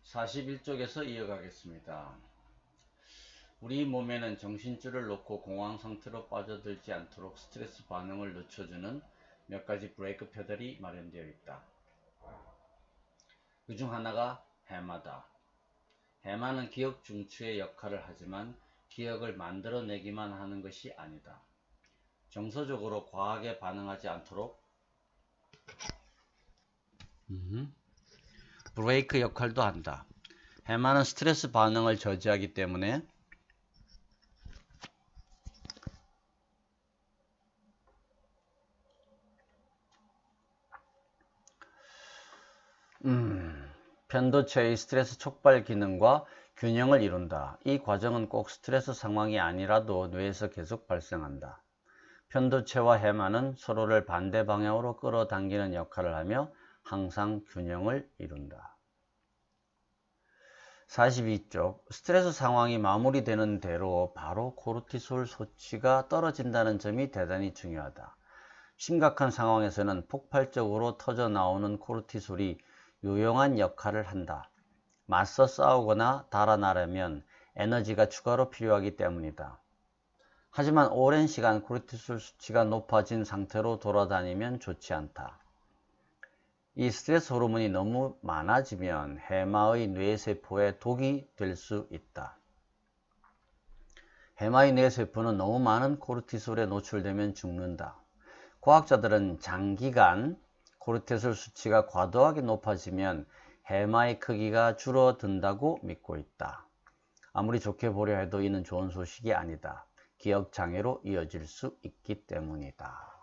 41쪽에서 이어가겠습니다. 우리 몸에는 정신줄을 놓고 공황 상태로 빠져들지 않도록 스트레스 반응을 늦춰주는 몇 가지 브레이크 페달이 마련되어 있다. 그 중 하나가 해마다. 해마는 기억 중추의 역할을 하지만 기억을 만들어내기만 하는 것이 아니다. 정서적으로 과하게 반응하지 않도록 브레이크 역할도 한다. 해마는 스트레스 반응을 저지하기 때문에 편도체의 스트레스 촉발 기능과 균형을 이룬다. 이 과정은 꼭 스트레스 상황이 아니라도 뇌에서 계속 발생한다. 편도체와 해마는 서로를 반대 방향으로 끌어당기는 역할을 하며 항상 균형을 이룬다. 42쪽 스트레스 상황이 마무리되는 대로 바로 코르티솔 수치가 떨어진다는 점이 대단히 중요하다. 심각한 상황에서는 폭발적으로 터져 나오는 코르티솔이 유용한 역할을 한다. 맞서 싸우거나 달아나려면 에너지가 추가로 필요하기 때문이다. 하지만 오랜 시간 코르티솔 수치가 높아진 상태로 돌아다니면 좋지 않다. 이 스트레스 호르몬이 너무 많아지면 해마의 뇌세포에 독이 될 수 있다. 해마의 뇌세포는 너무 많은 코르티솔에 노출되면 죽는다. 과학자들은 장기간 코르티솔 수치가 과도하게 높아지면 해마의 크기가 줄어든다고 믿고 있다. 아무리 좋게 보려 해도 이는 좋은 소식이 아니다. 기억장애로 이어질 수 있기 때문이다.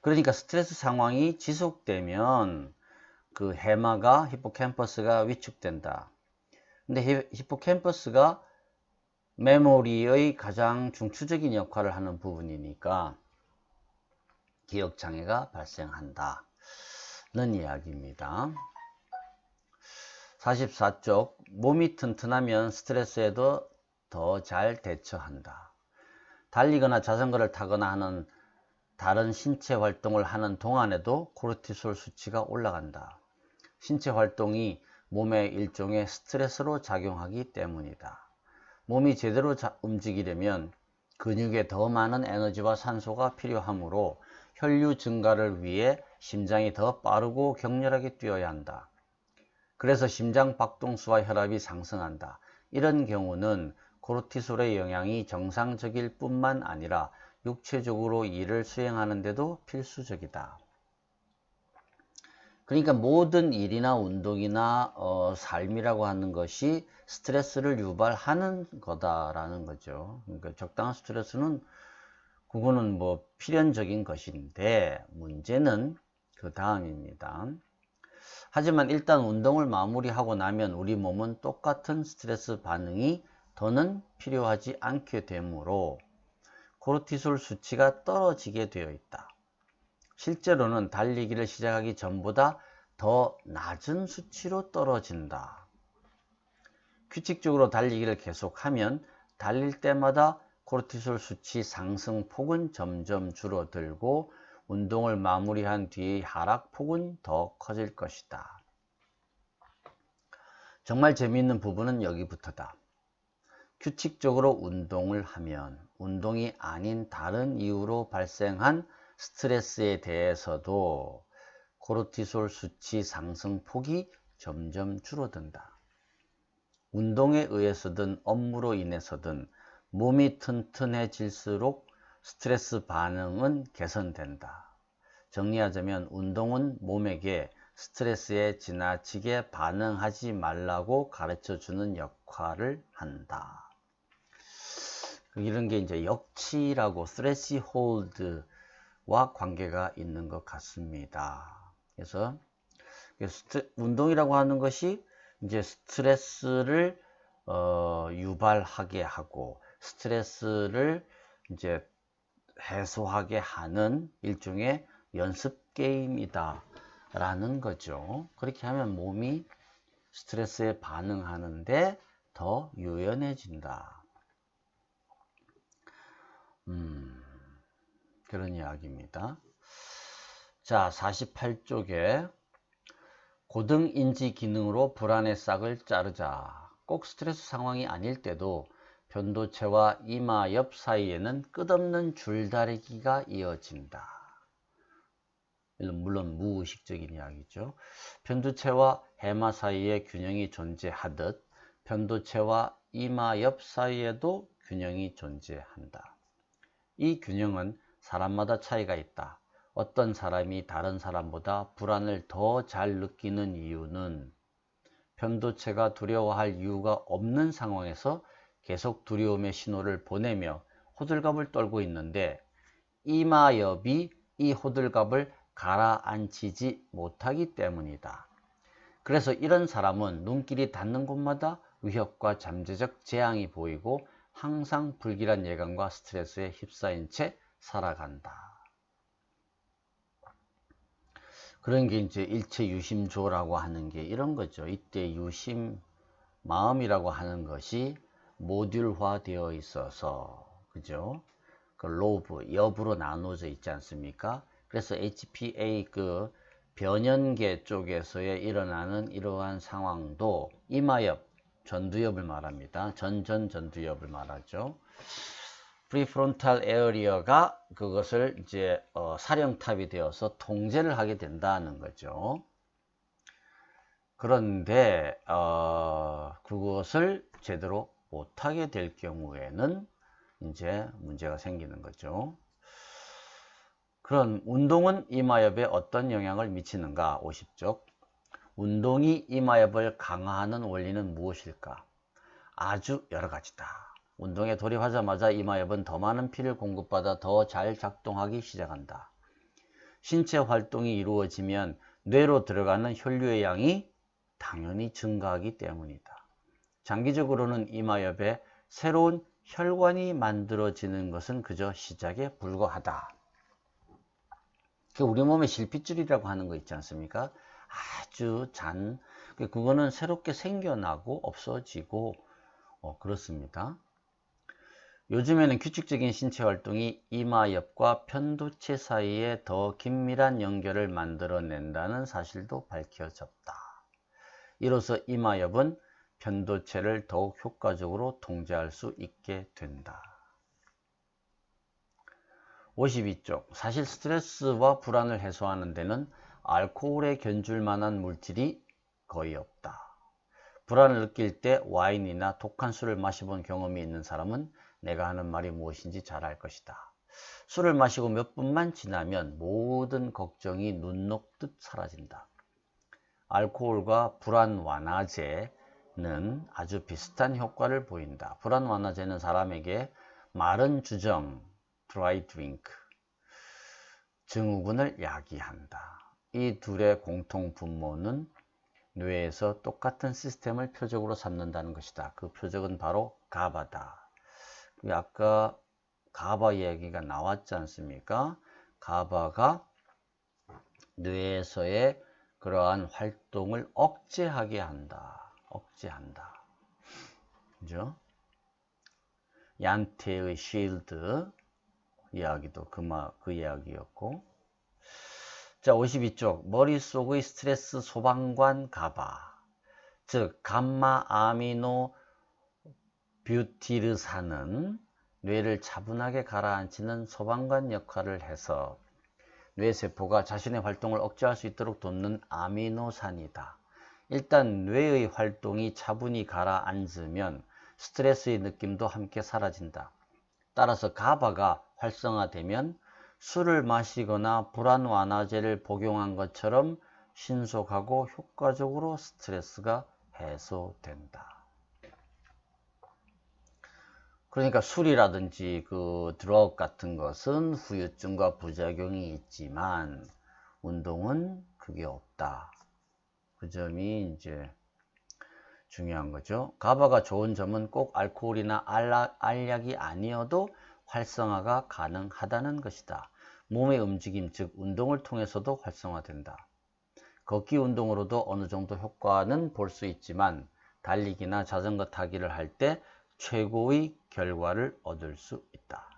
그러니까 스트레스 상황이 지속되면 그 해마가 히포캠퍼스가 위축된다. 근데 히포캠퍼스가 메모리의 가장 중추적인 역할을 하는 부분이니까 기억장애가 발생한다는 이야기입니다. 44쪽 몸이 튼튼하면 스트레스에도 더 잘 대처한다. 달리거나 자전거를 타거나 하는 다른 신체 활동을 하는 동안에도 코르티솔 수치가 올라간다. 신체 활동이 몸에 일종의 스트레스로 작용하기 때문이다. 몸이 제대로 움직이려면 근육에 더 많은 에너지와 산소가 필요하므로 혈류 증가를 위해 심장이 더 빠르고 격렬하게 뛰어야 한다. 그래서 심장 박동수와 혈압이 상승한다. 이런 경우는 코르티솔의 영향이 정상적일 뿐만 아니라 육체적으로 일을 수행하는 데도 필수적이다. 그러니까 모든 일이나 운동이나 삶이라고 하는 것이 스트레스를 유발하는 거다라는 거죠. 그러니까 적당한 스트레스는 그거는 뭐 필연적인 것인데 문제는 그 다음입니다. 하지만 일단 운동을 마무리하고 나면 우리 몸은 똑같은 스트레스 반응이 더는 필요하지 않게 되므로 코르티솔 수치가 떨어지게 되어 있다. 실제로는 달리기를 시작하기 전보다 더 낮은 수치로 떨어진다. 규칙적으로 달리기를 계속하면 달릴 때마다 코르티솔 수치 상승폭은 점점 줄어들고 운동을 마무리한 뒤의 하락폭은 더 커질 것이다. 정말 재미있는 부분은 여기부터다. 규칙적으로 운동을 하면 운동이 아닌 다른 이유로 발생한 스트레스에 대해서도 코르티솔 수치 상승폭이 점점 줄어든다. 운동에 의해서든 업무로 인해서든 몸이 튼튼해질수록 스트레스 반응은 개선된다. 정리하자면 운동은 몸에게 스트레스에 지나치게 반응하지 말라고 가르쳐주는 역할을 한다. 이런 게 이제 역치라고 threshold와 관계가 있는 것 같습니다. 그래서 운동이라고 하는 것이 이제 스트레스를 유발하게 하고 스트레스를 이제 해소하게 하는 일종의 연습 게임이다 라는 거죠. 그렇게 하면 몸이 스트레스에 반응하는데 더 유연해진다. 그런 이야기입니다. 자, 48쪽에 고등 인지 기능으로 불안의 싹을 자르자. 꼭 스트레스 상황이 아닐 때도 편도체와 이마 옆 사이에는 끝없는 줄다리기가 이어진다. 물론 무의식적인 이야기죠. 편두체와 해마 사이에 균형이 존재하듯 편도체와 이마 옆 사이에도 균형이 존재한다. 이 균형은 사람마다 차이가 있다. 어떤 사람이 다른 사람보다 불안을 더 잘 느끼는 이유는 편도체가 두려워할 이유가 없는 상황에서 계속 두려움의 신호를 보내며 호들갑을 떨고 있는데 이마엽이 이 호들갑을 가라앉히지 못하기 때문이다. 그래서 이런 사람은 눈길이 닿는 곳마다 위협과 잠재적 재앙이 보이고 항상 불길한 예감과 스트레스에 휩싸인 채 살아간다. 그런 게 이제 일체 유심조라고 하는 게 이런 거죠. 이때 유심 마음이라고 하는 것이 모듈화 되어 있어서, 그죠? 그 로브, 옆으로 나눠져 있지 않습니까? 그래서 HPA 그 변연계 쪽에서의 일어나는 이러한 상황도 이마엽, 전두엽을 말합니다. 전두엽을 말하죠. 프리프론탈 에어리어가 그것을 이제 사령탑이 되어서 통제를 하게 된다는 거죠. 그런데 그것을 제대로 못하게 될 경우에는 이제 문제가 생기는 거죠. 그런 운동은 이마엽에 어떤 영향을 미치는가? 50쪽. 운동이 이마엽을 강화하는 원리는 무엇일까? 아주 여러 가지다. 운동에 돌입하자마자 이마엽은 더 많은 피를 공급받아 더 잘 작동하기 시작한다. 신체 활동이 이루어지면 뇌로 들어가는 혈류의 양이 당연히 증가하기 때문이다. 장기적으로는 이마엽에 새로운 혈관이 만들어지는 것은 그저 시작에 불과하다. 우리 몸의 실핏줄이라고 하는 거 있지 않습니까? 아주 그거는 새롭게 생겨나고 없어지고 그렇습니다. 요즘에는 규칙적인 신체 활동이 이마엽과 편도체 사이에 더 긴밀한 연결을 만들어낸다는 사실도 밝혀졌다. 이로써 이마엽은 편도체를 더욱 효과적으로 통제할 수 있게 된다. 52쪽. 사실 스트레스와 불안을 해소하는 데는 알코올에 견줄 만한 물질이 거의 없다. 불안을 느낄 때 와인이나 독한 술을 마셔본 경험이 있는 사람은 내가 하는 말이 무엇인지 잘 알 것이다. 술을 마시고 몇 분만 지나면 모든 걱정이 눈 녹듯 사라진다. 알코올과 불안 완화제는 아주 비슷한 효과를 보인다. 불안 완화제는 사람에게 마른 주정, dry drink, 증후군을 야기한다. 이 둘의 공통 분모는 뇌에서 똑같은 시스템을 표적으로 삼는다는 것이다. 그 표적은 바로 가바다. 아까 가바 이야기가 나왔지 않습니까? 가바가 뇌에서의 그러한 활동을 억제하게 한다. 억제한다. 그죠? 얀테의 쉴드 이야기도 그 이야기였고. 자, 52쪽. 머릿속의 스트레스 소방관 가바. 즉, 감마 아미노 뷰티르산은 뇌를 차분하게 가라앉히는 소방관 역할을 해서 뇌세포가 자신의 활동을 억제할 수 있도록 돕는 아미노산이다. 일단 뇌의 활동이 차분히 가라앉으면 스트레스의 느낌도 함께 사라진다. 따라서 가바가 활성화되면 술을 마시거나 불안 완화제를 복용한 것처럼 신속하고 효과적으로 스트레스가 해소된다. 그러니까 술이라든지 그 드럭 같은 것은 후유증과 부작용이 있지만 운동은 그게 없다. 그 점이 이제 중요한 거죠. 가바가 좋은 점은 꼭 알코올이나 알약이 아니어도 활성화가 가능하다는 것이다. 몸의 움직임, 즉 운동을 통해서도 활성화된다. 걷기 운동으로도 어느 정도 효과는 볼 수 있지만 달리기나 자전거 타기를 할 때 최고의 결과를 얻을 수 있다.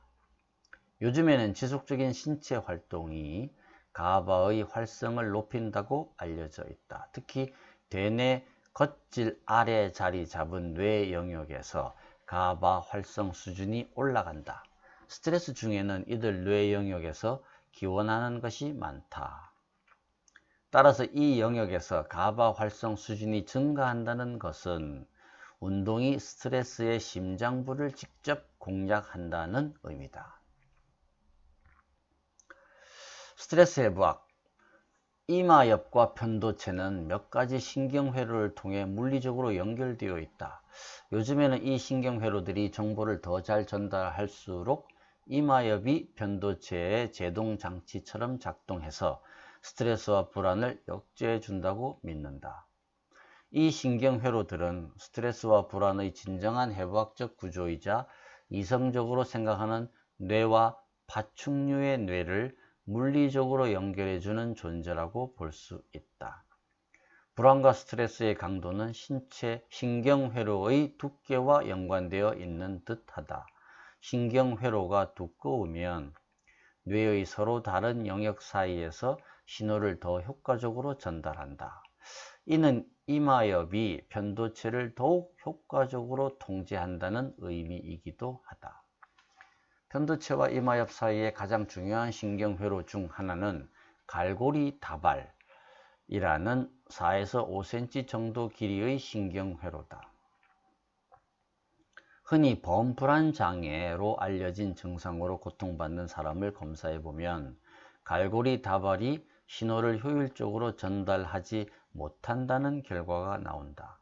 요즘에는 지속적인 신체 활동이 가바의 활성을 높인다고 알려져 있다. 특히 대뇌 겉질 아래 자리 잡은 뇌 영역에서 가바 활성 수준이 올라간다. 스트레스 중에는 이들 뇌 영역에서 기원하는 것이 많다. 따라서 이 영역에서 가바 활성 수준이 증가한다는 것은 운동이 스트레스의 심장부를 직접 공략한다는 의미다. 스트레스 해부학. 이마엽과 편도체는 몇 가지 신경회로를 통해 물리적으로 연결되어 있다. 요즘에는 이 신경회로들이 정보를 더 잘 전달할수록 이마엽이 편도체의 제동장치처럼 작동해서 스트레스와 불안을 억제해 준다고 믿는다. 이 신경회로들은 스트레스와 불안의 진정한 해부학적 구조이자 이성적으로 생각하는 뇌와 파충류의 뇌를 물리적으로 연결해주는 존재라고 볼 수 있다. 불안과 스트레스의 강도는 신체 신경회로의 두께와 연관되어 있는 듯하다. 신경회로가 두꺼우면 뇌의 서로 다른 영역 사이에서 신호를 더 효과적으로 전달한다. 이는 이마엽이 편도체를 더욱 효과적으로 통제한다는 의미이기도 하다. 편도체와 이마엽 사이의 가장 중요한 신경회로 중 하나는 갈고리 다발이라는 4에서 5cm 정도 길이의 신경회로다. 흔히 범불안 장애로 알려진 증상으로 고통받는 사람을 검사해보면 갈고리 다발이 신호를 효율적으로 전달하지 못한다는 결과가 나온다.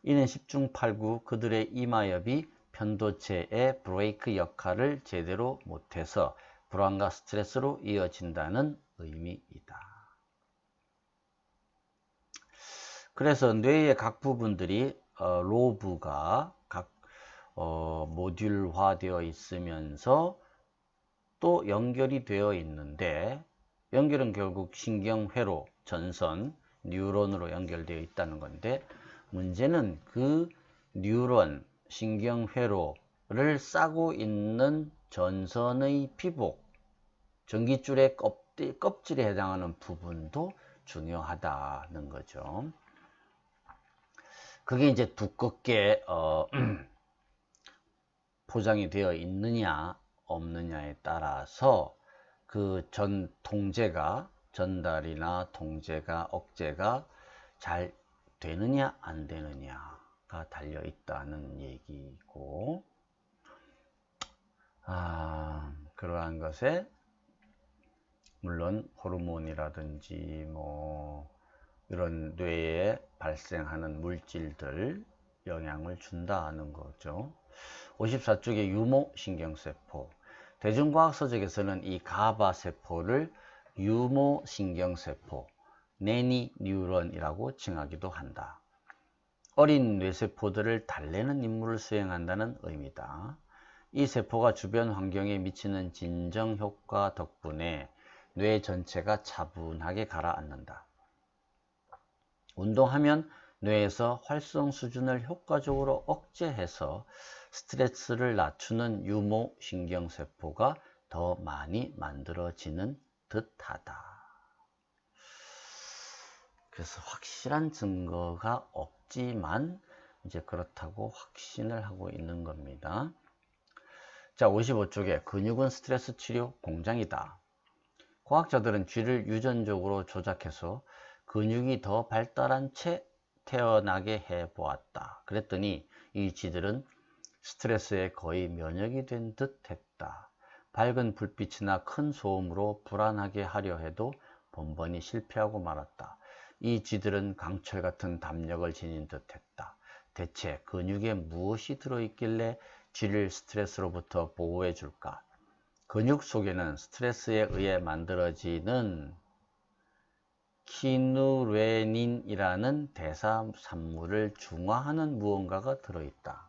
이는 10중 8구 그들의 이마엽이 편도체의 브레이크 역할을 제대로 못해서 불안과 스트레스로 이어진다는 의미이다. 그래서 뇌의 각 부분들이 로브가 각 모듈화되어 있으면서 또 연결이 되어 있는데, 연결은 결국 신경회로, 전선, 뉴런으로 연결되어 있다는 건데, 문제는 그 뉴런, 신경회로를 싸고 있는 전선의 피복, 전기줄의 껍질에 해당하는 부분도 중요하다는 거죠. 그게 이제 두껍게 포장이 되어 있느냐 없느냐에 따라서 그 전달이나 통제가 억제가 잘 되느냐 안 되느냐가 달려 있다는 얘기고, 그러한 것에 물론 호르몬이라든지 이런 뇌에 발생하는 물질들 영향을 준다는 거죠. 54쪽의 유모신경세포. 대중과학 서적에서는 이 가바 세포를 유모신경세포, 네니 뉴런이라고 칭하기도 한다. 어린 뇌세포들을 달래는 임무를 수행한다는 의미다. 이 세포가 주변 환경에 미치는 진정 효과 덕분에 뇌 전체가 차분하게 가라앉는다. 운동하면 뇌에서 활성 수준을 효과적으로 억제해서 스트레스를 낮추는 유모신경세포가 더 많이 만들어지는 듯하다. 그래서 확실한 증거가 없지만 이제 그렇다고 확신을 하고 있는 겁니다. 자, 55쪽에 근육은 스트레스 치료 공장이다. 과학자들은 쥐를 유전적으로 조작해서 근육이 더 발달한 채 태어나게 해보았다. 그랬더니 이 쥐들은 스트레스에 거의 면역이 된 듯 했다. 밝은 불빛이나 큰 소음으로 불안하게 하려 해도 번번이 실패하고 말았다. 이 쥐들은 강철 같은 담력을 지닌 듯 했다. 대체 근육에 무엇이 들어있길래 쥐를 스트레스로부터 보호해 줄까? 근육 속에는 스트레스에 의해 만들어지는 키누레닌이라는 대사산물을 중화하는 무언가가 들어있다.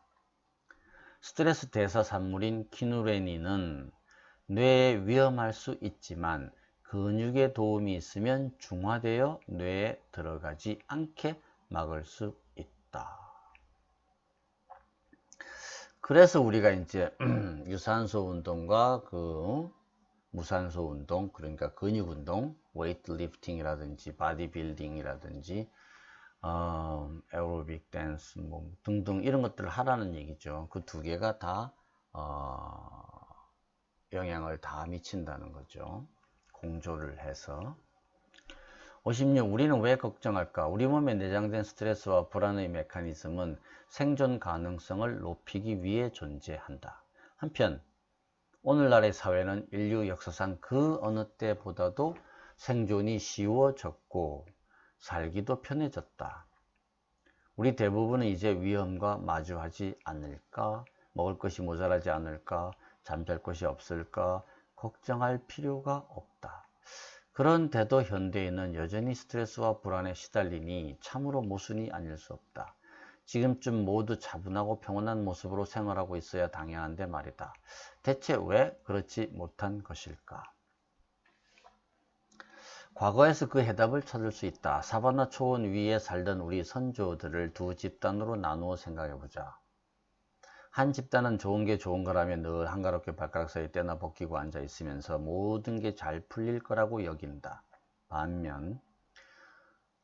스트레스 대사산물인 키누레닌은 뇌에 위험할 수 있지만 근육에 도움이 있으면 중화되어 뇌에 들어가지 않게 막을 수 있다. 그래서 우리가 이제 유산소 운동과 그 무산소 운동, 그러니까 근육 운동, 웨이트리프팅이라든지 바디빌딩이라든지 에어로빅 댄스 뭐 등등 이런 것들을 하라는 얘기죠. 그 두 개가 다 영향을 다 미친다는 거죠. 공조를 해서. 56. 우리는 왜 걱정할까? 우리 몸에 내장된 스트레스와 불안의 메커니즘은 생존 가능성을 높이기 위해 존재한다. 한편 오늘날의 사회는 인류 역사상 그 어느 때보다도 생존이 쉬워졌고 살기도 편해졌다. 우리 대부분은 이제 위험과 마주하지 않을까? 먹을 것이 모자라지 않을까? 잠잘 곳이 없을까? 걱정할 필요가 없다. 그런데도 현대인은 여전히 스트레스와 불안에 시달리니 참으로 모순이 아닐 수 없다. 지금쯤 모두 차분하고 평온한 모습으로 생활하고 있어야 당연한데 말이다. 대체 왜 그렇지 못한 것일까? 과거에서 그 해답을 찾을 수 있다. 사바나 초원 위에 살던 우리 선조들을 두 집단으로 나누어 생각해보자. 한 집단은 좋은 게 좋은 거라면 늘 한가롭게 발가락 사이에 떼나 벗기고 앉아 있으면서 모든 게 잘 풀릴 거라고 여긴다. 반면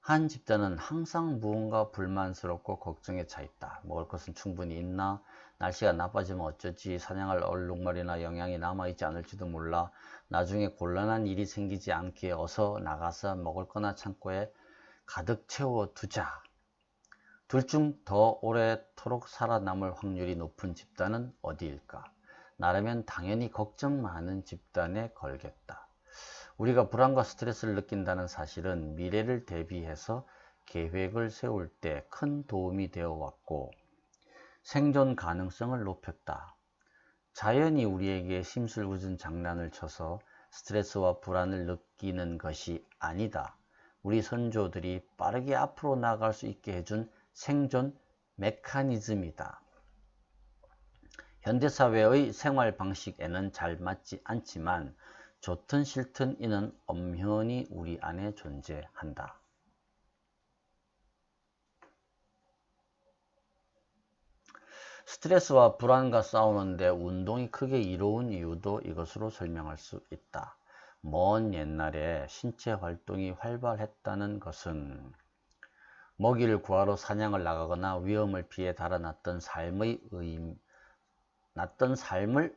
한 집단은 항상 무언가 불만스럽고 걱정에 차 있다. 먹을 것은 충분히 있나? 날씨가 나빠지면 어쩌지? 사냥할 얼룩말이나 영양이 남아있지 않을지도 몰라. 나중에 곤란한 일이 생기지 않게 어서 나가서 먹을 거나 창고에 가득 채워두자. 둘 중 더 오래도록 살아남을 확률이 높은 집단은 어디일까? 나라면 당연히 걱정 많은 집단에 걸겠다. 우리가 불안과 스트레스를 느낀다는 사실은 미래를 대비해서 계획을 세울 때 큰 도움이 되어 왔고 생존 가능성을 높였다. 자연이 우리에게 심술궂은 장난을 쳐서 스트레스와 불안을 느끼는 것이 아니다. 우리 선조들이 빠르게 앞으로 나아갈 수 있게 해준 생존 메커니즘이다. 현대사회의 생활 방식에는 잘 맞지 않지만 좋든 싫든 이는 엄연히 우리 안에 존재한다. 스트레스와 불안과 싸우는데 운동이 크게 이로운 이유도 이것으로 설명할 수 있다. 먼 옛날에 신체 활동이 활발했다는 것은 먹이를 구하러 사냥을 나가거나 위험을 피해 달아났던 삶을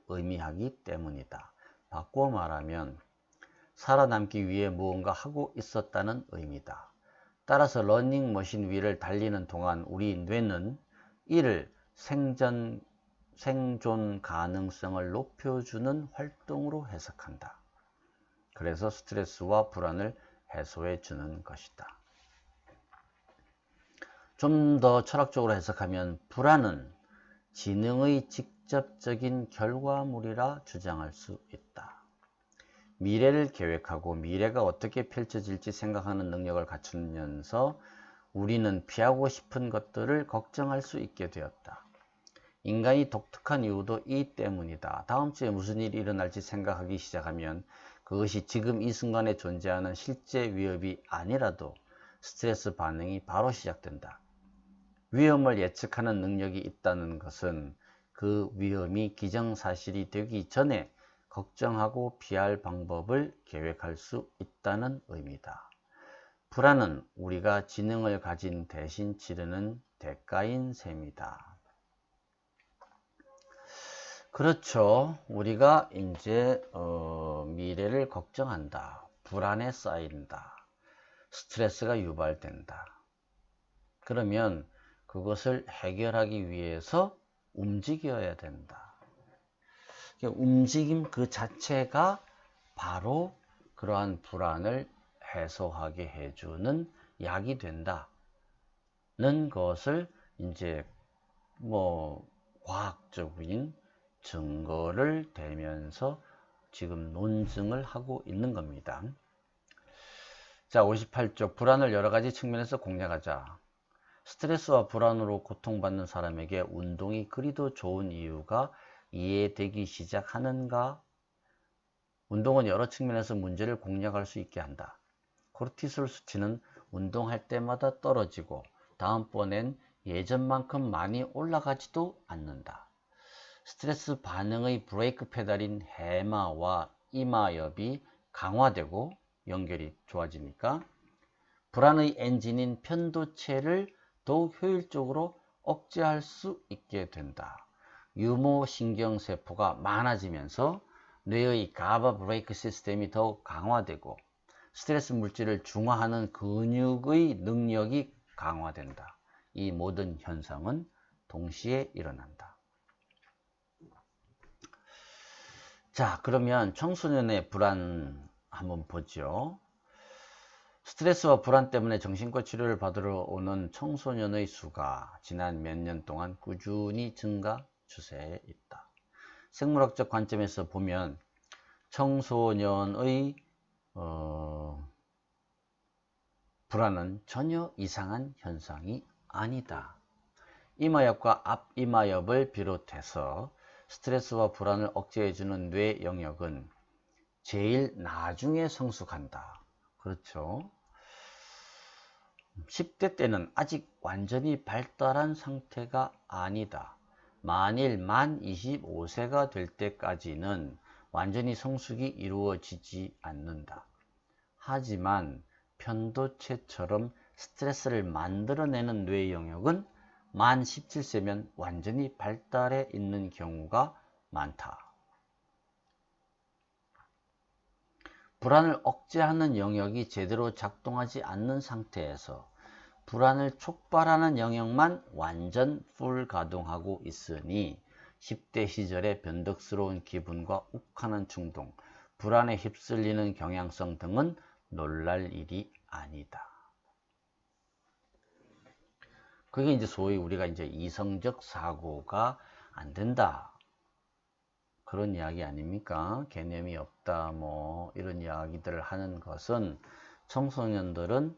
의미하기 때문이다. 바꿔 말하면 살아남기 위해 무언가 하고 있었다는 의미다. 따라서 러닝머신 위를 달리는 동안 우리 뇌는 이를 생존 가능성을 높여주는 활동으로 해석한다. 그래서 스트레스와 불안을 해소해 주는 것이다. 좀 더 철학적으로 해석하면 불안은 지능의 직접적인 결과물이라 주장할 수 있다. 미래를 계획하고 미래가 어떻게 펼쳐질지 생각하는 능력을 갖추면서 우리는 피하고 싶은 것들을 걱정할 수 있게 되었다. 인간이 독특한 이유도 이 때문이다. 다음 주에 무슨 일이 일어날지 생각하기 시작하면 그것이 지금 이 순간에 존재하는 실제 위협이 아니라도 스트레스 반응이 바로 시작된다. 위험을 예측하는 능력이 있다는 것은 그 위험이 기정사실이 되기 전에 걱정하고 피할 방법을 계획할 수 있다는 의미다. 불안은 우리가 지능을 가진 대신 치르는 대가인 셈이다. 그렇죠. 우리가 이제 미래를 걱정한다. 불안에 쌓인다. 스트레스가 유발된다. 그러면 그것을 해결하기 위해서 움직여야 된다. 움직임 그 자체가 바로 그러한 불안을 해소하게 해주는 약이 된다는 것을 이제 과학적인 증거를 대면서 지금 논증을 하고 있는 겁니다. 자, 58쪽 불안을 여러 가지 측면에서 공략하자. 스트레스와 불안으로 고통받는 사람에게 운동이 그리도 좋은 이유가 이해되기 시작하는가? 운동은 여러 측면에서 문제를 공략할 수 있게 한다. 코르티솔 수치는 운동할 때마다 떨어지고 다음번엔 예전만큼 많이 올라가지도 않는다. 스트레스 반응의 브레이크 페달인 해마와 이마엽이 강화되고 연결이 좋아지니까 불안의 엔진인 편도체를 더욱 효율적으로 억제할 수 있게 된다. 유모신경세포가 많아지면서 뇌의 가바 브레이크 시스템이 더욱 강화되고 스트레스 물질을 중화하는 근육의 능력이 강화된다. 이 모든 현상은 동시에 일어난다. 자, 그러면 청소년의 불안 한번 보죠. 스트레스와 불안 때문에 정신과 치료를 받으러 오는 청소년의 수가 지난 몇 년 동안 꾸준히 증가 추세에 있다. 생물학적 관점에서 보면 청소년의 불안은 전혀 이상한 현상이 아니다. 이마엽과 앞이마엽을 비롯해서 스트레스와 불안을 억제해주는 뇌 영역은 제일 나중에 성숙한다. 그렇죠? 10대 때는 아직 완전히 발달한 상태가 아니다. 만일 만 25세가 될 때까지는 완전히 성숙이 이루어지지 않는다. 하지만 편도체처럼 스트레스를 만들어내는 뇌 영역은 만 17세면 완전히 발달해 있는 경우가 많다. 불안을 억제하는 영역이 제대로 작동하지 않는 상태에서 불안을 촉발하는 영역만 완전 풀 가동하고 있으니 10대 시절의 변덕스러운 기분과 욱하는 충동, 불안에 휩쓸리는 경향성 등은 놀랄 일이 아니다. 그게 이제 소위 우리가 이제 이성적 사고가 안 된다. 그런 이야기 아닙니까? 개념이 없다, 뭐, 이런 이야기들을 하는 것은 청소년들은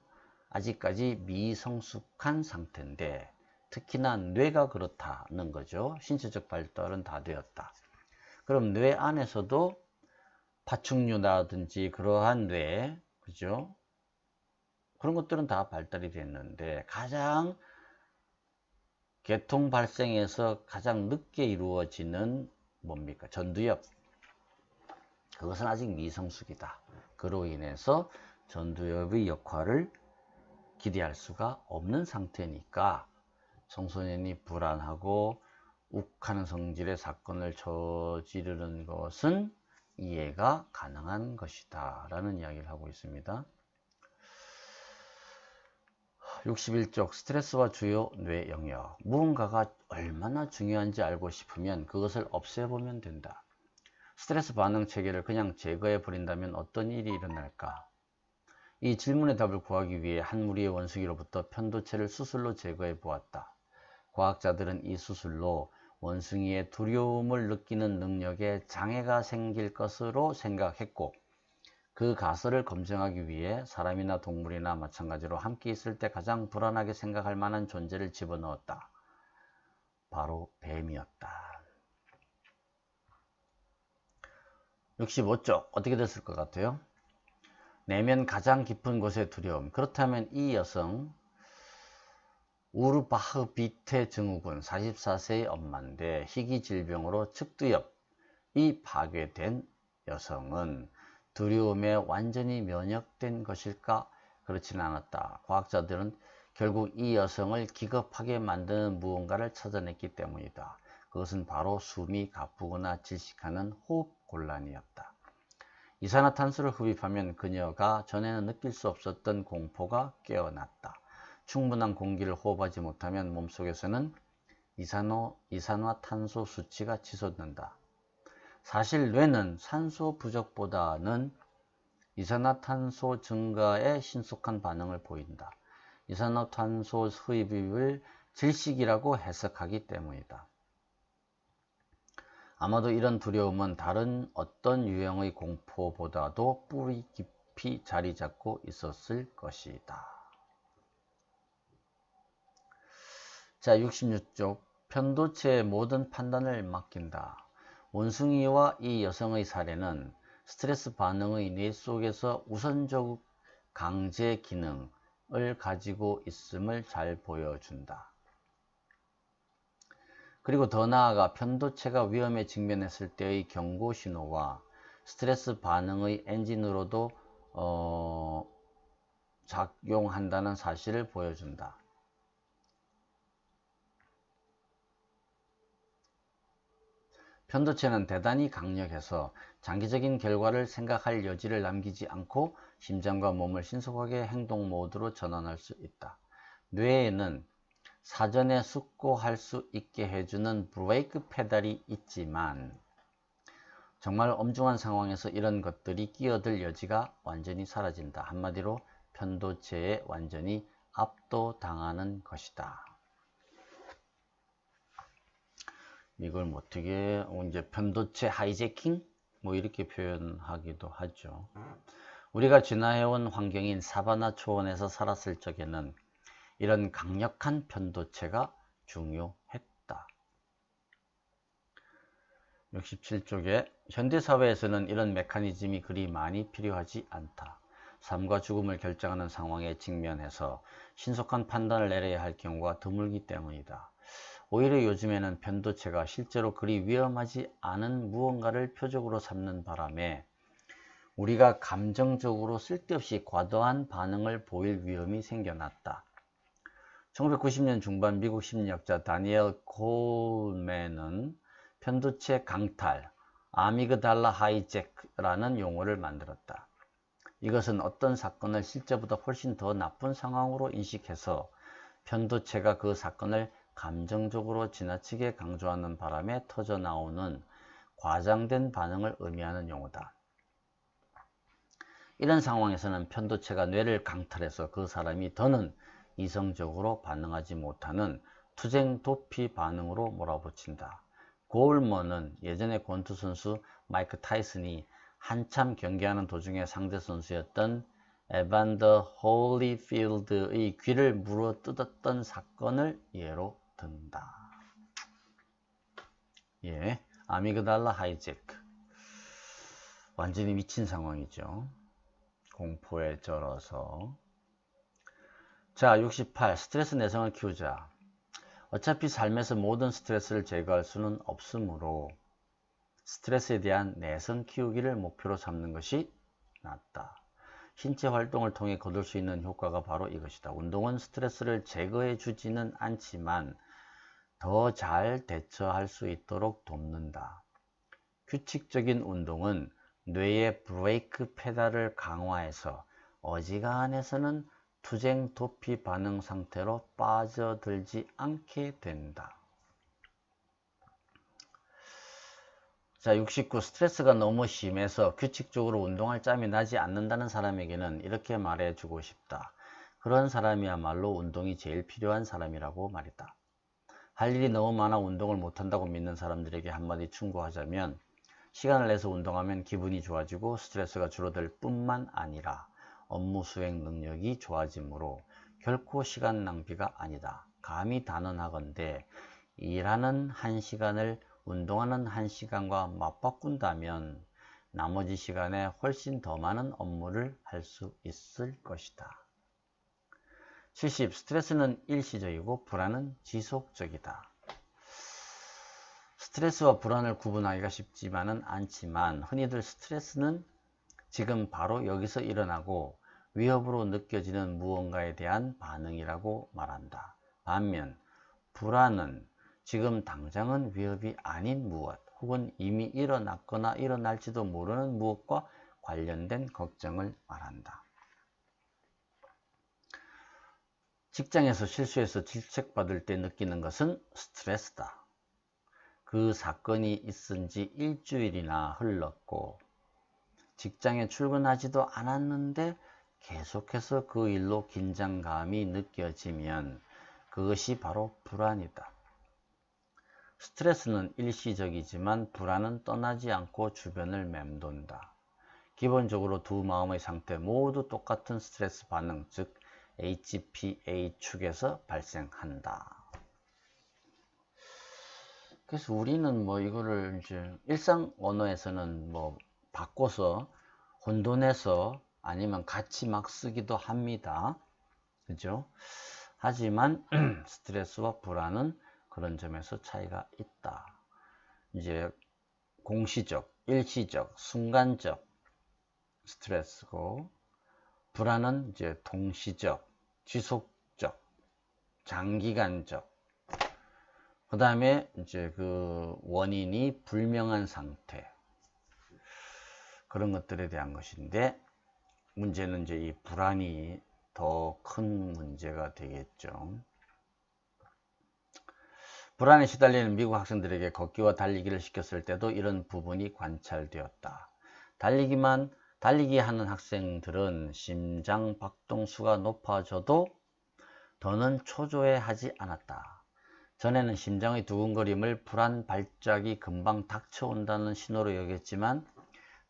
아직까지 미성숙한 상태인데, 특히나 뇌가 그렇다는 거죠. 신체적 발달은 다 되었다. 그럼 뇌 안에서도 파충류라든지 그러한 뇌, 그죠? 그런 것들은 다 발달이 됐는데, 가장 계통 발생에서 가장 늦게 이루어지는 뭡니까? 전두엽. 그것은 아직 미성숙이다. 그로 인해서 전두엽의 역할을 기대할 수가 없는 상태니까 청소년이 불안하고 욱하는 성질의 사건을 저지르는 것은 이해가 가능한 것이다 라는 이야기를 하고 있습니다. 61쪽 스트레스와 주요 뇌 영역. 무언가가 얼마나 중요한지 알고 싶으면 그것을 없애보면 된다. 스트레스 반응 체계를 그냥 제거해 버린다면 어떤 일이 일어날까? 이 질문의 답을 구하기 위해 한 무리의 원숭이로부터 편도체를 수술로 제거해 보았다. 과학자들은 이 수술로 원숭이의 두려움을 느끼는 능력에 장애가 생길 것으로 생각했고 그 가설을 검증하기 위해 사람이나 동물이나 마찬가지로 함께 있을 때 가장 불안하게 생각할 만한 존재를 집어넣었다. 바로 뱀이었다. 65쪽 어떻게 됐을 것 같아요? 내면 가장 깊은 곳의 두려움. 그렇다면 이 여성 우르바흐비테 증후군 44세의 엄마인데 희귀 질병으로 측두엽이 파괴된 여성은 두려움에 완전히 면역된 것일까? 그렇지는 않았다. 과학자들은 결국 이 여성을 기겁하게 만드는 무언가를 찾아냈기 때문이다. 그것은 바로 숨이 가쁘거나 질식하는 호흡곤란이었다. 이산화탄소를 흡입하면 그녀가 전에는 느낄 수 없었던 공포가 깨어났다. 충분한 공기를 호흡하지 못하면 몸속에서는 이산화탄소 수치가 치솟는다. 사실 뇌는 산소 부족보다는 이산화탄소 증가에 신속한 반응을 보인다. 이산화탄소 흡입을 질식이라고 해석하기 때문이다. 아마도 이런 두려움은 다른 어떤 유형의 공포보다도 뿌리 깊이 자리 잡고 있었을 것이다. 자, 66쪽 편도체의 모든 판단을 맡긴다. 원숭이와 이 여성의 사례는 스트레스 반응의 뇌 속에서 우선적 강제 기능을 가지고 있음을 잘 보여준다. 그리고 더 나아가 편도체가 위험에 직면했을 때의 경고 신호와 스트레스 반응의 엔진으로도 작용한다는 사실을 보여준다. 편도체는 대단히 강력해서 장기적인 결과를 생각할 여지를 남기지 않고 심장과 몸을 신속하게 행동 모드로 전환할 수 있다. 뇌에는 사전에 숙고할 수 있게 해주는 브레이크 페달이 있지만 정말 엄중한 상황에서 이런 것들이 끼어들 여지가 완전히 사라진다. 한마디로 편도체에 완전히 압도당하는 것이다. 이걸 뭐 어떻게 이제 편도체 하이제킹 뭐 이렇게 표현하기도 하죠. 우리가 진화해온 환경인 사바나 초원에서 살았을 적에는 이런 강력한 편도체가 중요했다. 67쪽에 현대사회에서는 이런 메커니즘이 그리 많이 필요하지 않다. 삶과 죽음을 결정하는 상황에 직면해서 신속한 판단을 내려야 할 경우가 드물기 때문이다. 오히려 요즘에는 편도체가 실제로 그리 위험하지 않은 무언가를 표적으로 삼는 바람에 우리가 감정적으로 쓸데없이 과도한 반응을 보일 위험이 생겨났다. 1990년 중반 미국 심리학자 다니엘 콜맨은 편도체 강탈, 아미그달라 하이잭라는 용어를 만들었다. 이것은 어떤 사건을 실제보다 훨씬 더 나쁜 상황으로 인식해서 편도체가 그 사건을 감정적으로 지나치게 강조하는 바람에 터져나오는 과장된 반응을 의미하는 용어다. 이런 상황에서는 편도체가 뇌를 강탈해서 그 사람이 더는 이성적으로 반응하지 못하는 투쟁 도피 반응으로 몰아붙인다. 고울먼은 예전에 권투 선수 마이크 타이슨이 한참 경기하는 도중에 상대 선수였던 에반더 홀리필드의 귀를 물어뜯었던 사건을 예로 든다. 예, 아미그달라 하이제크. 완전히 미친 상황이죠. 공포에 쩔어서. 자, 68. 스트레스 내성을 키우자. 어차피 삶에서 모든 스트레스를 제거할 수는 없으므로 스트레스에 대한 내성 키우기를 목표로 삼는 것이 낫다. 신체 활동을 통해 거둘 수 있는 효과가 바로 이것이다. 운동은 스트레스를 제거해 주지는 않지만 더 잘 대처할 수 있도록 돕는다. 규칙적인 운동은 뇌의 브레이크 페달을 강화해서 어지간해서는 투쟁 도피 반응 상태로 빠져들지 않게 된다. 자, 69. 스트레스가 너무 심해서 규칙적으로 운동할 짬이 나지 않는다는 사람에게는 이렇게 말해주고 싶다. 그런 사람이야말로 운동이 제일 필요한 사람이라고 말이다. 할 일이 너무 많아 운동을 못한다고 믿는 사람들에게 한마디 충고하자면 시간을 내서 운동하면 기분이 좋아지고 스트레스가 줄어들 뿐만 아니라 업무 수행 능력이 좋아지므로 결코 시간 낭비가 아니다. 감히 단언하건대 일하는 1시간을 운동하는 1시간과 맞바꾼다면 나머지 시간에 훨씬 더 많은 업무를 할 수 있을 것이다. 70. 스트레스는 일시적이고 불안은 지속적이다. 스트레스와 불안을 구분하기가 쉽지만은 않지만 흔히들 스트레스는 지금 바로 여기서 일어나고 위협으로 느껴지는 무언가에 대한 반응이라고 말한다. 반면 불안은 지금 당장은 위협이 아닌 무엇 혹은 이미 일어났거나 일어날지도 모르는 무엇과 관련된 걱정을 말한다. 직장에서 실수해서 질책받을 때 느끼는 것은 스트레스다. 그 사건이 있은 지 일주일이나 흘렀고 직장에 출근하지도 않았는데 계속해서 그 일로 긴장감이 느껴지면 그것이 바로 불안이다. 스트레스는 일시적이지만 불안은 떠나지 않고 주변을 맴돈다. 기본적으로 두 마음의 상태 모두 똑같은 스트레스 반응, 즉 HPA 축에서 발생한다. 그래서 우리는 뭐 이거를 이제 일상 언어에서는 뭐 바꿔서 혼돈해서 아니면 같이 막 쓰기도 합니다. 그죠? 하지만 스트레스와 불안은 그런 점에서 차이가 있다. 이제 공시적 일시적, 순간적 스트레스고, 불안은 이제 동시적, 지속적, 장기간적. 그 다음에 이제 그 원인이 불명한 상태. 그런 것들에 대한 것인데, 문제는 이제 이 불안이 더 큰 문제가 되겠죠. 불안에 시달리는 미국 학생들에게 걷기와 달리기를 시켰을 때도 이런 부분이 관찰되었다. 달리기 하는 학생들은 심장 박동수가 높아져도 더는 초조해하지 않았다. 전에는 심장의 두근거림을 불안 발작이 금방 닥쳐온다는 신호로 여겼지만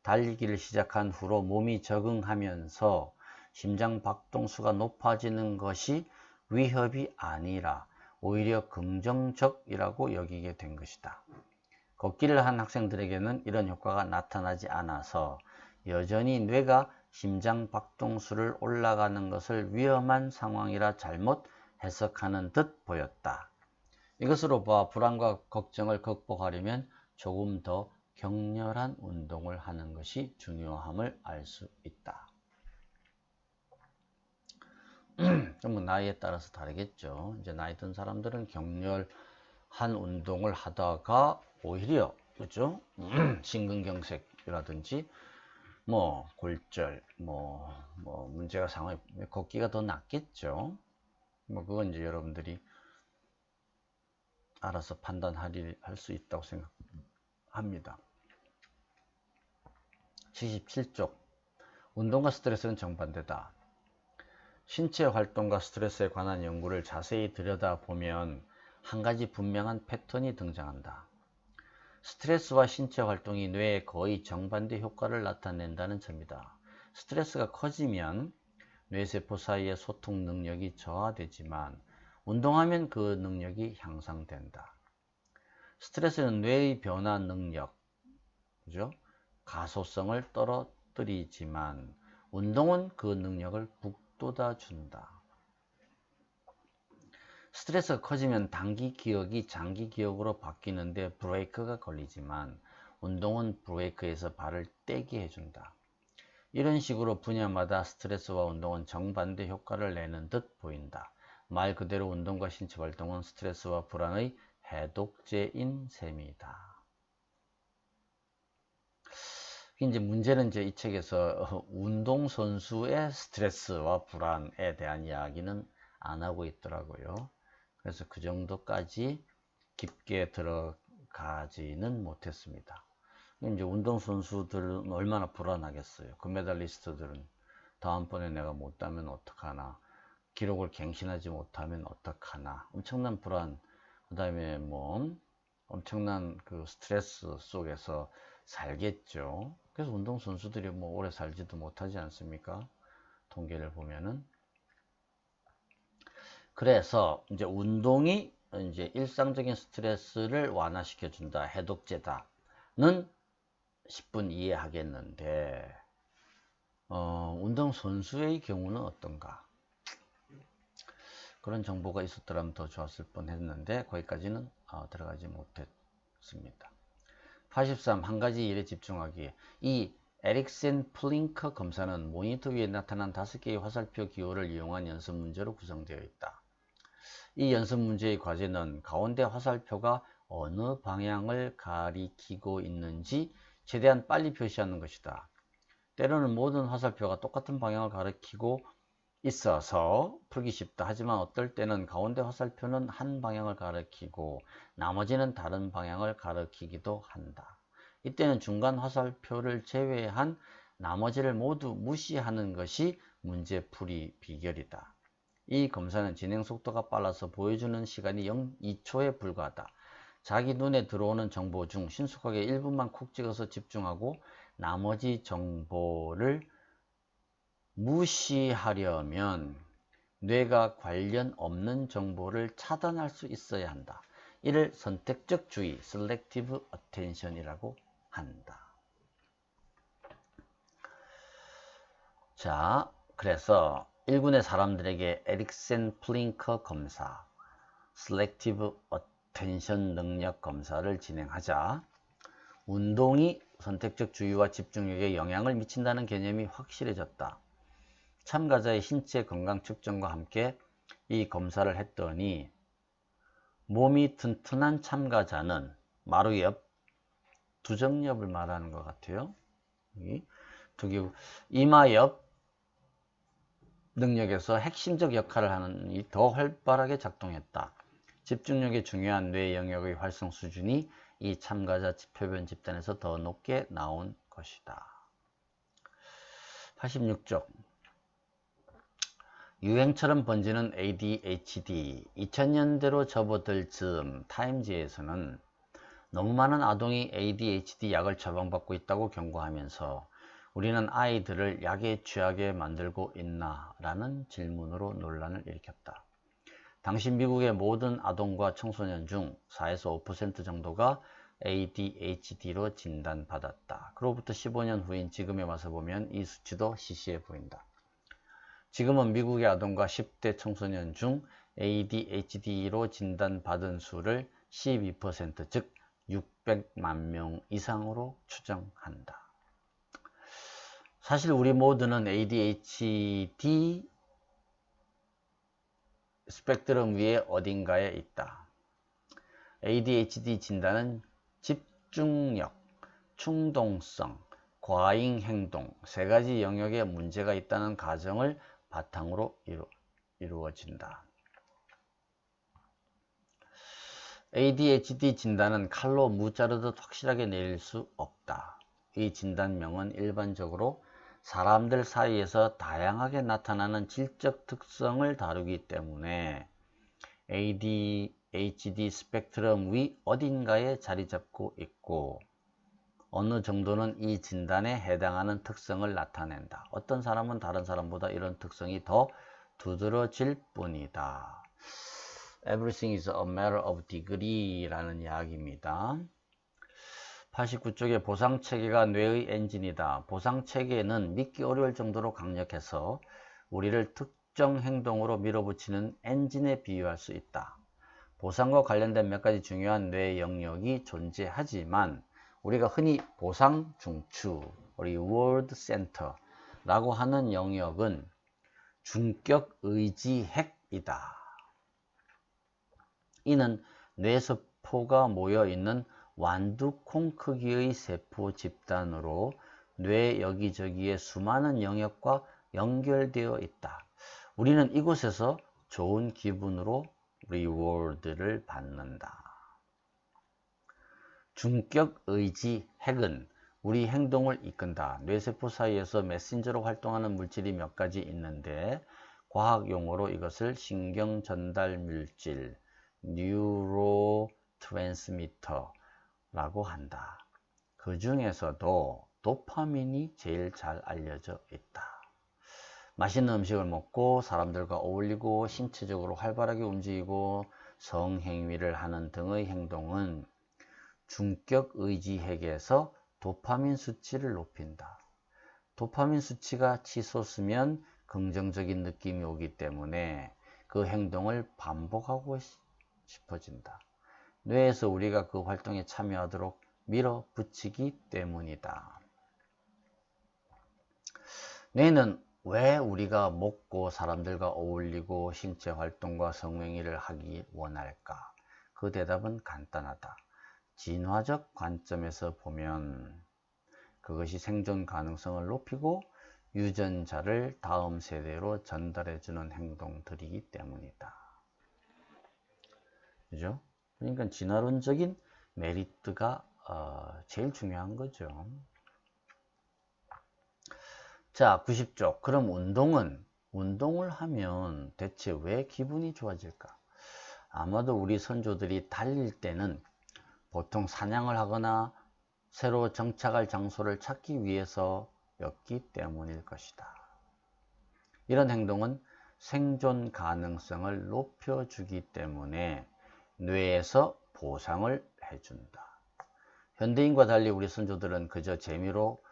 달리기를 시작한 후로 몸이 적응하면서 심장 박동수가 높아지는 것이 위협이 아니라 오히려 긍정적이라고 여기게 된 것이다. 걷기를 한 학생들에게는 이런 효과가 나타나지 않아서 여전히 뇌가 심장 박동수를 올라가는 것을 위험한 상황이라 잘못 해석하는 듯 보였다. 이것으로 봐 불안과 걱정을 극복하려면 조금 더 격렬한 운동을 하는 것이 중요함을 알 수 있다. 뭐 나이에 따라서 다르겠죠. 이제 나이 든 사람들은 격렬한 운동을 하다가 오히려 그죠? 심근경색이라든지 뭐 골절 뭐 문제가 상황이 걷기가 더 낫겠죠. 뭐 그건 이제 여러분들이 알아서 판단할 수 있다고 생각합니다. 77쪽 운동과 스트레스는 정반대다. 신체 활동과 스트레스에 관한 연구를 자세히 들여다보면 한 가지 분명한 패턴이 등장한다. 스트레스와 신체 활동이 뇌에 거의 정반대 효과를 나타낸다는 점이다. 스트레스가 커지면 뇌세포 사이의 소통 능력이 저하되지만 운동하면 그 능력이 향상된다. 스트레스는 뇌의 변화 능력, 그죠? 가소성을 떨어뜨리지만 운동은 그 능력을 북돋아준다. 스트레스가 커지면 단기 기억이 장기 기억으로 바뀌는데 브레이크가 걸리지만 운동은 브레이크에서 발을 떼게 해준다. 이런 식으로 분야마다 스트레스와 운동은 정반대 효과를 내는 듯 보인다. 말 그대로 운동과 신체 활동은 스트레스와 불안의 해독제인 셈이다. 이제 문제는 이제 이 책에서 운동선수의 스트레스와 불안에 대한 이야기는 안 하고 있더라고요. 그래서 그 정도까지 깊게 들어가지는 못했습니다. 이제 운동선수들은 얼마나 불안하겠어요. 금메달리스트들은 다음번에 내가 못 따면 어떡하나, 기록을 갱신하지 못하면 어떡하나, 엄청난 불안, 그 다음에 뭐 엄청난 그 스트레스 속에서 살겠죠. 그래서 운동선수들이 뭐 오래 살지도 못하지 않습니까? 통계를 보면은. 그래서 이제 운동이 이제 일상적인 스트레스를 완화시켜 준다, 해독제다는 10분 이해하겠는데 운동선수의 경우는 어떤가? 그런 정보가 있었더라면 더 좋았을 뻔했는데 거기까지는 들어가지 못했습니다. 83. 한 가지 일에 집중하기. 이 에릭센 플링커 검사는 모니터 위에 나타난 5개의 화살표 기호를 이용한 연습 문제로 구성되어 있다. 이 연습 문제의 과제는 가운데 화살표가 어느 방향을 가리키고 있는지 최대한 빨리 표시하는 것이다. 때로는 모든 화살표가 똑같은 방향을 가리키고 있어서 풀기 쉽다. 하지만 어떨 때는 가운데 화살표는 한 방향을 가리키고 나머지는 다른 방향을 가리키기도 한다. 이때는 중간 화살표를 제외한 나머지를 모두 무시하는 것이 문제풀이 비결이다. 이 검사는 진행 속도가 빨라서 보여주는 시간이 2초에 불과하다. 자기 눈에 들어오는 정보 중 신속하게 1분만 콕 찍어서 집중하고 나머지 정보를 무시하려면 뇌가 관련 없는 정보를 차단할 수 있어야 한다. 이를 선택적 주의, selective attention이라고 한다. 자, 그래서 1군의 사람들에게 에릭센 플링커 검사, selective attention 능력 검사를 진행하자. 운동이 선택적 주의와 집중력에 영향을 미친다는 개념이 확실해졌다. 참가자의 신체 건강 측정과 함께 이 검사를 했더니 몸이 튼튼한 참가자는 마루 옆 두정엽을 말하는 것 같아요. 이마 옆 능력에서 핵심적 역할을 하는 더 활발하게 작동했다. 집중력이 중요한 뇌 영역의 활성 수준이 이 참가자 표변 집단에서 더 높게 나온 것이다. 86쪽 유행처럼 번지는 ADHD 2000년대로 접어들 즈음 타임지에서는 너무 많은 아동이 ADHD 약을 처방받고 있다고 경고하면서 우리는 아이들을 약에 취하게 만들고 있나? 라는 질문으로 논란을 일으켰다. 당시 미국의 모든 아동과 청소년 중 4에서 5% 정도가 ADHD로 진단받았다. 그로부터 15년 후인 지금에 와서 보면 이 수치도 시시해 보인다. 지금은 미국의 아동과 10대 청소년 중 ADHD로 진단받은 수를 12%, 즉 600만 명 이상으로 추정한다. 사실 우리 모두는 ADHD 스펙트럼 위에 어딘가에 있다. ADHD 진단은 집중력, 충동성, 과잉 행동 세 가지 영역에 문제가 있다는 가정을 바탕으로 이루어진다. ADHD 진단은 칼로 무 자르듯 확실하게 내릴 수 없다. 이 진단명은 일반적으로 사람들 사이에서 다양하게 나타나는 질적 특성을 다루기 때문에 ADHD 스펙트럼 위 어딘가에 자리 잡고 있고 어느 정도는 이 진단에 해당하는 특성을 나타낸다. 어떤 사람은 다른 사람보다 이런 특성이 더 두드러질 뿐이다. Everything is a matter of degree 라는 이야기입니다. 89쪽에 보상체계가 뇌의 엔진이다. 보상체계는 믿기 어려울 정도로 강력해서 우리를 특정 행동으로 밀어붙이는 엔진에 비유할 수 있다. 보상과 관련된 몇 가지 중요한 뇌 영역이 존재하지만 우리가 흔히 보상 중추, reward center 라고 하는 영역은 중격 의지 핵이다. 이는 뇌세포가 모여있는 완두콩 크기의 세포 집단으로 뇌 여기저기의 수많은 영역과 연결되어 있다. 우리는 이곳에서 좋은 기분으로 리워드를 받는다. 중격 의지 핵은 우리 행동을 이끈다. 뇌세포 사이에서 메신저로 활동하는 물질이 몇 가지 있는데 과학 용어로 이것을 신경 전달 물질, 뉴로트랜스미터 라고 한다. 그 중에서도 도파민이 제일 잘 알려져 있다. 맛있는 음식을 먹고 사람들과 어울리고 신체적으로 활발하게 움직이고 성행위를 하는 등의 행동은 중격 의지 핵에서 도파민 수치를 높인다. 도파민 수치가 치솟으면 긍정적인 느낌이 오기 때문에 그 행동을 반복하고 싶어진다. 뇌에서 우리가 그 활동에 참여하도록 밀어붙이기 때문이다. 뇌는 왜 우리가 먹고 사람들과 어울리고 신체 활동과 성행위를 하기 원할까? 그 대답은 간단하다. 진화적 관점에서 보면 그것이 생존 가능성을 높이고 유전자를 다음 세대로 전달해주는 행동들이기 때문이다. 그죠? 그러니까 진화론적인 메리트가 제일 중요한 거죠. 자, 90쪽. 그럼 운동을 하면 대체 왜 기분이 좋아질까? 아마도 우리 선조들이 달릴 때는 보통 사냥을 하거나 새로 정착할 장소를 찾기 위해서였기 때문일 것이다. 이런 행동은 생존 가능성을 높여주기 때문에 뇌에서 보상을 해준다. 현대인과 달리 우리 선조들은 그저 재미로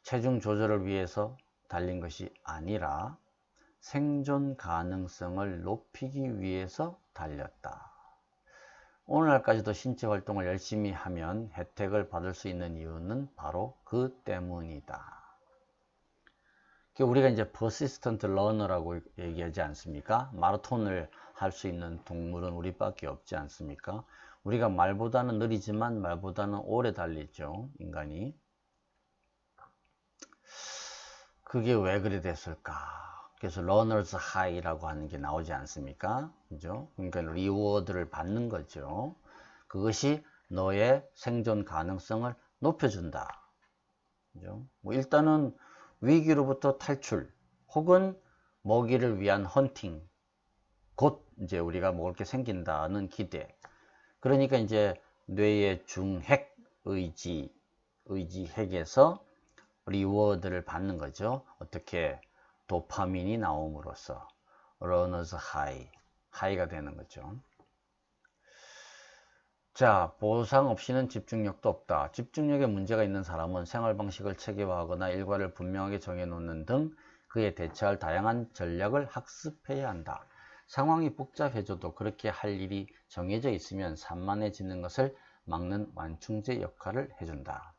체중 조절을 위해서 달린 것이 아니라 생존 가능성을 높이기 위해서 달렸다. 오늘날까지도 신체 활동을 열심히 하면 혜택을 받을 수 있는 이유는 바로 그 때문이다. 우리가 이제 persistent learner라고 얘기하지 않습니까? 마라톤을 할 수 있는 동물은 우리밖에 없지 않습니까? 우리가 말보다는 느리지만 말보다는 오래 달리죠, 인간이. 그게 왜 그래 됐을까? 그래서 runners high라고 하는 게 나오지 않습니까? 그죠? 그러니까 리워드를 받는 거죠. 그것이 너의 생존 가능성을 높여준다. 그죠? 뭐 일단은 위기로부터 탈출 혹은 먹이를 위한 헌팅, 곧 이제 우리가 먹을 게 생긴다는 기대. 그러니까 이제 뇌의 중핵 의지 핵에서 리워드를 받는 거죠. 어떻게? 도파민이 나옴으로써 러너즈 하이가 되는 거죠. 자, 보상 없이는 집중력도 없다. 집중력에 문제가 있는 사람은 생활 방식을 체계화하거나 일과를 분명하게 정해놓는 등 그에 대처할 다양한 전략을 학습해야 한다. 상황이 복잡해져도 그렇게 할 일이 정해져 있으면 산만해지는 것을 막는 완충제 역할을 해준다.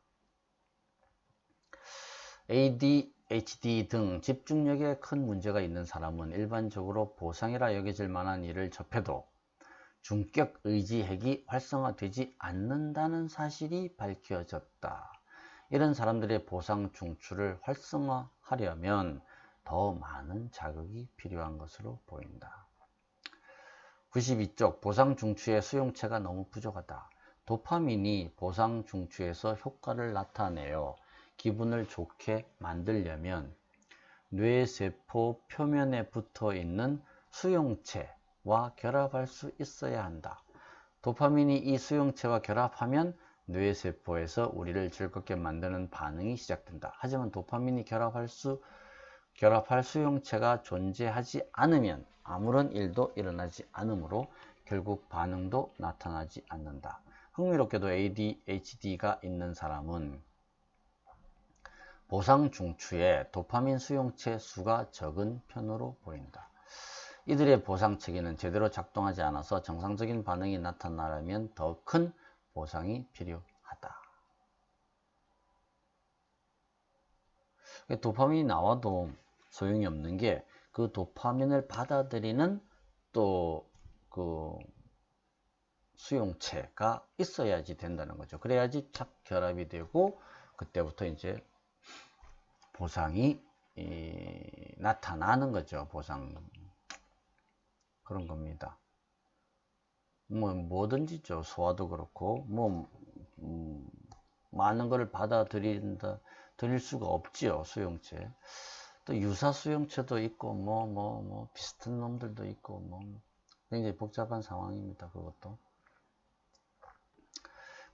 ADHD 등 집중력에 큰 문제가 있는 사람은 일반적으로 보상이라 여겨질 만한 일을 접해도 중격 의지핵이 활성화되지 않는다는 사실이 밝혀졌다. 이런 사람들의 보상 중추를 활성화하려면 더 많은 자극이 필요한 것으로 보인다. 92쪽 보상 중추의 수용체가 너무 부족하다. 도파민이 보상 중추에서 효과를 나타내어 기분을 좋게 만들려면 뇌세포 표면에 붙어 있는 수용체와 결합할 수 있어야 한다. 도파민이 이 수용체와 결합하면 뇌세포에서 우리를 즐겁게 만드는 반응이 시작된다. 하지만 도파민이 결합할 수용체가 존재하지 않으면 아무런 일도 일어나지 않으므로 결국 반응도 나타나지 않는다. 흥미롭게도 ADHD가 있는 사람은 보상 중추에 도파민 수용체 수가 적은 편으로 보인다. 이들의 보상 체계는 제대로 작동하지 않아서 정상적인 반응이 나타나려면 더 큰 보상이 필요하다. 도파민이 나와도 소용이 없는 게 그 도파민을 받아들이는 또 그 수용체가 있어야지 된다는 거죠. 그래야지 착 결합이 되고 그때부터 이제 보상이 나타나는 거죠. 보상. 그런 겁니다. 뭐 뭐든지죠. 소화도 그렇고 뭐 많은 것을 드릴 수가 없지요. 수용체. 또 유사 수용체도 있고 뭐 비슷한 놈들도 있고 뭐 굉장히 복잡한 상황입니다. 그것도.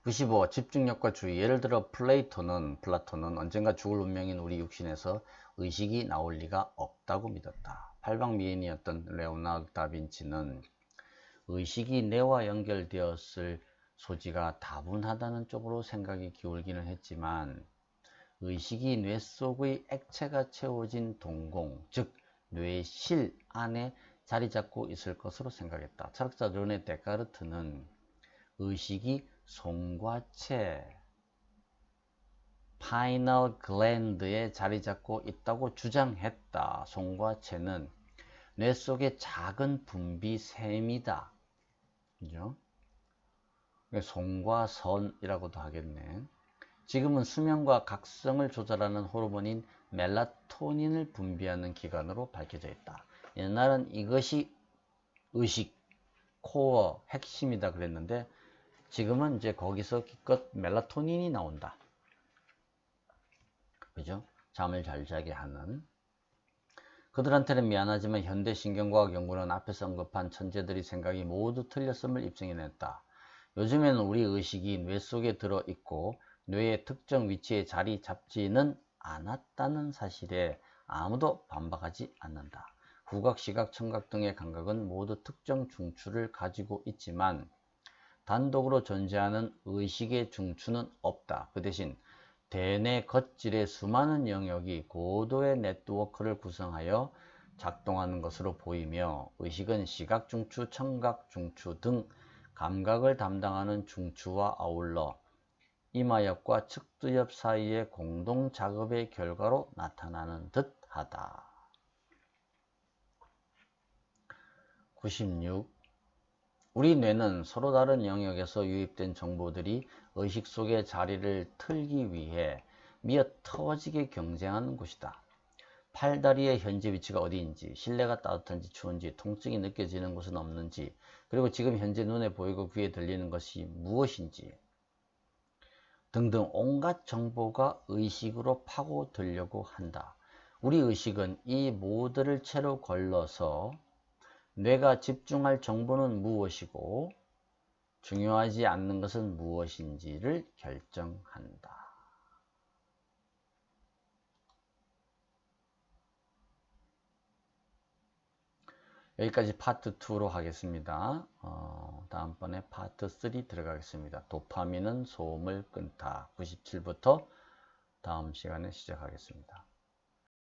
95. 집중력과 주의. 예를 들어 플라톤은 언젠가 죽을 운명인 우리 육신에서 의식이 나올 리가 없다고 믿었다. 팔방미인이었던 레오나르도 다빈치는 의식이 뇌와 연결되었을 소지가 다분하다는 쪽으로 생각이 기울기는 했지만 의식이 뇌 속의 액체가 채워진 동공, 즉 뇌의 실 안에 자리 잡고 있을 것으로 생각했다. 철학자 르네 데카르트는 의식이 송과체 파이널 글랜드에 자리 잡고 있다고 주장했다. 송과체는 뇌 속의 작은 분비샘이다. 그죠? 송과선이라고도 하겠네. 지금은 수면과 각성을 조절하는 호르몬인 멜라토닌을 분비하는 기관으로 밝혀져 있다. 옛날은 이것이 의식, 코어, 핵심이다 그랬는데 지금은 이제 거기서 기껏 멜라토닌이 나온다. 그죠? 잠을 잘 자게 하는. 그들한테는 미안하지만 현대 신경과학 연구는 앞에서 언급한 천재들이 생각이 모두 틀렸음을 입증해냈다. 요즘에는 우리 의식이 뇌 속에 들어있고 뇌의 특정 위치에 자리 잡지는 않았다는 사실에 아무도 반박하지 않는다. 후각, 시각, 청각 등의 감각은 모두 특정 중추를 가지고 있지만 단독으로 존재하는 의식의 중추는 없다. 그 대신 대뇌 겉질의 수많은 영역이 고도의 네트워크를 구성하여 작동하는 것으로 보이며 의식은 시각 중추, 청각 중추 등 감각을 담당하는 중추와 아울러 이마엽과 측두엽 사이의 공동 작업의 결과로 나타나는 듯 하다. 96. 우리 뇌는 서로 다른 영역에서 유입된 정보들이 의식 속에 자리를 틀기 위해 미어터지게 경쟁하는 곳이다. 팔다리의 현재 위치가 어디인지, 실내가 따뜻한지 추운지, 통증이 느껴지는 곳은 없는지, 그리고 지금 현재 눈에 보이고 귀에 들리는 것이 무엇인지 등등 온갖 정보가 의식으로 파고들려고 한다. 우리 의식은 이 모두를 채로 걸러서 뇌가 집중할 정보는 무엇이고 중요하지 않는 것은 무엇인지를 결정한다. 여기까지 파트 2로 하겠습니다. 다음번에 파트 3 들어가겠습니다. 도파민은 소음을 끊다. 97부터 다음 시간에 시작하겠습니다.